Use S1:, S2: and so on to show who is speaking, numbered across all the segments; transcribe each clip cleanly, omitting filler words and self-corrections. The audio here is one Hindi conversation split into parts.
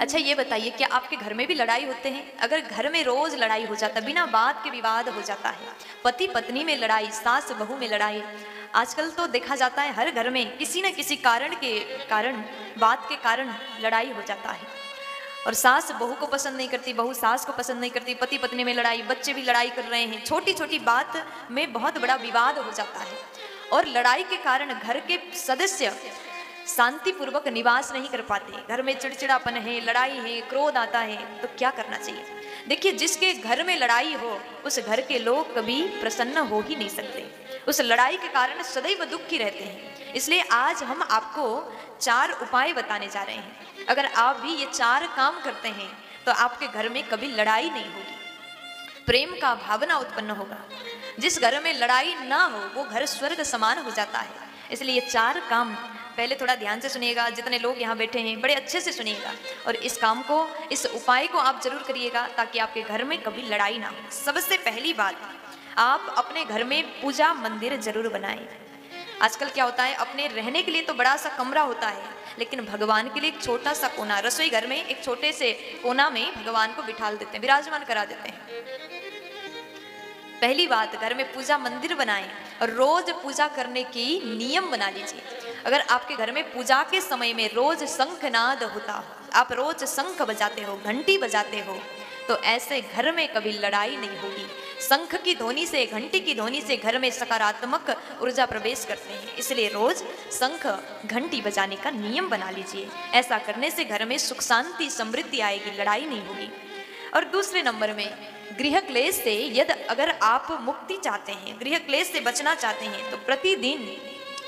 S1: अच्छा ये बताइए, क्या आपके घर में भी लड़ाई होते हैं? अगर घर में रोज लड़ाई हो जाता, बिना बात के विवाद हो जाता है, पति पत्नी में लड़ाई, सास बहू में लड़ाई, आजकल तो देखा जाता है हर घर में किसी न किसी कारण बात के कारण लड़ाई हो जाता है। और सास बहू को पसंद नहीं करती, बहू सास को पसंद नहीं करती, पति पत्नी में लड़ाई, बच्चे भी लड़ाई कर रहे हैं, छोटी छोटी बात में बहुत बड़ा विवाद हो जाता है। और लड़ाई के कारण घर के सदस्य शांति पूर्वक निवास नहीं कर पाते, घर में चिड़चिड़ापन है, लड़ाई है, क्रोध आता है, तो क्या करना चाहिए? देखिए, जिसके घर में लड़ाई हो उस घर के लोग कभी प्रसन्न हो ही नहीं सकते, उस लड़ाई के कारण सदैव दुखी रहते हैं। इसलिए आज हम आपको 4 उपाय बताने जा रहे हैं। अगर आप भी ये 4 काम करते हैं तो आपके घर में कभी लड़ाई नहीं होगी, प्रेम का भावना उत्पन्न होगा। जिस घर में लड़ाई ना हो वो घर स्वर्ग समान हो जाता है। इसलिए ये 4 काम पहले थोड़ा ध्यान से सुनिएगा, जितने लोग यहाँ बैठे हैं बड़े अच्छे से सुनिएगा, और इस काम को, इस उपाय को आप जरूर करिएगा ताकि आपके घर में कभी लड़ाई ना हो। सबसे पहली बात, आप अपने घर में पूजा मंदिर जरूर बनाएं। आजकल क्या होता है, अपने रहने के लिए तो बड़ा सा कमरा होता है, लेकिन भगवान के लिए एक छोटा सा कोना, रसोई घर में एक छोटे से कोना में भगवान को बिठाल देते हैं, विराजमान करा देते हैं। पहली बात, घर में पूजा मंदिर बनाएं और रोज पूजा करने की नियम बना लीजिए। अगर आपके घर में पूजा के समय में रोज शंखनाद होता हो, आप रोज शंख बजाते हो, घंटी बजाते हो, तो ऐसे घर में कभी लड़ाई नहीं होगी। शंख की ध्वनि से, घंटी की ध्वनि से घर में सकारात्मक ऊर्जा प्रवेश करते हैं। इसलिए रोज शंख घंटी बजाने का नियम बना लीजिए। ऐसा करने से घर में सुख शांति समृद्धि आएगी, लड़ाई नहीं होगी। और दूसरे नंबर में, गृह क्लेश से यदि अगर आप मुक्ति चाहते हैं, गृह क्लेश से बचना चाहते हैं, तो प्रतिदिन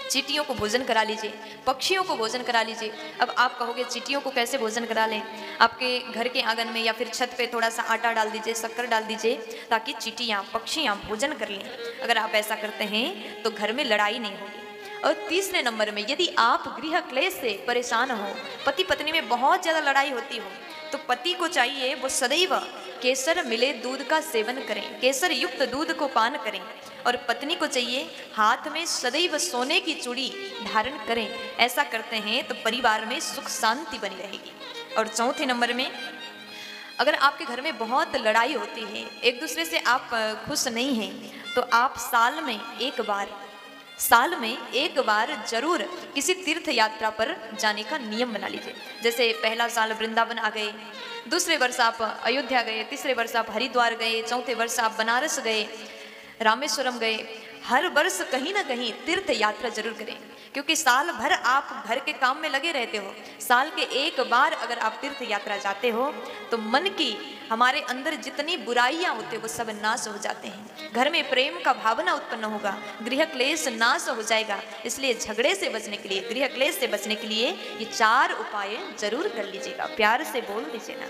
S1: चींटियों को भोजन करा लीजिए, पक्षियों को भोजन करा लीजिए। अब आप कहोगे चींटियों को कैसे भोजन करा लें? आपके घर के आंगन में या फिर छत पे थोड़ा सा आटा डाल दीजिए, शक्कर डाल दीजिए, ताकि चींटियाँ पक्षियाँ भोजन कर लें। अगर आप ऐसा करते हैं तो घर में लड़ाई नहीं होगी। और तीसरे नंबर में, यदि आप गृह क्लेश से परेशान हो, पति पत्नी में बहुत ज़्यादा लड़ाई होती हो, तो पति को चाहिए वो सदैव केसर मिले दूध का सेवन करें, केसर युक्त दूध को पान करें। और पत्नी को चाहिए हाथ में सदैव सोने की चूड़ी धारण करें। ऐसा करते हैं तो परिवार में सुख शांति बनी रहेगी। और चौथे नंबर में, अगर आपके घर में बहुत लड़ाई होती है, एक दूसरे से आप खुश नहीं हैं, तो आप साल में एक बार जरूर किसी तीर्थ यात्रा पर जाने का नियम बना लीजिए। जैसे पहला साल वृंदावन आ गए, दूसरे वर्ष आप अयोध्या गए, तीसरे वर्ष आप हरिद्वार गए, चौथे वर्ष आप बनारस गए, रामेश्वरम गए। हर वर्ष कहीं ना कहीं तीर्थ यात्रा जरूर करें, क्योंकि साल भर आप घर के काम में लगे रहते हो। साल के एक बार अगर आप तीर्थ यात्रा जाते हो तो मन की, हमारे अंदर जितनी बुराइयां होती है वो सब नाश हो जाते हैं। घर में प्रेम का भावना उत्पन्न होगा, गृह क्लेश नाश हो जाएगा। इसलिए झगड़े से बचने के लिए, गृह क्लेश से बचने के लिए ये 4 उपाय जरूर कर लीजिएगा। प्यार से बोल दीजिए ना।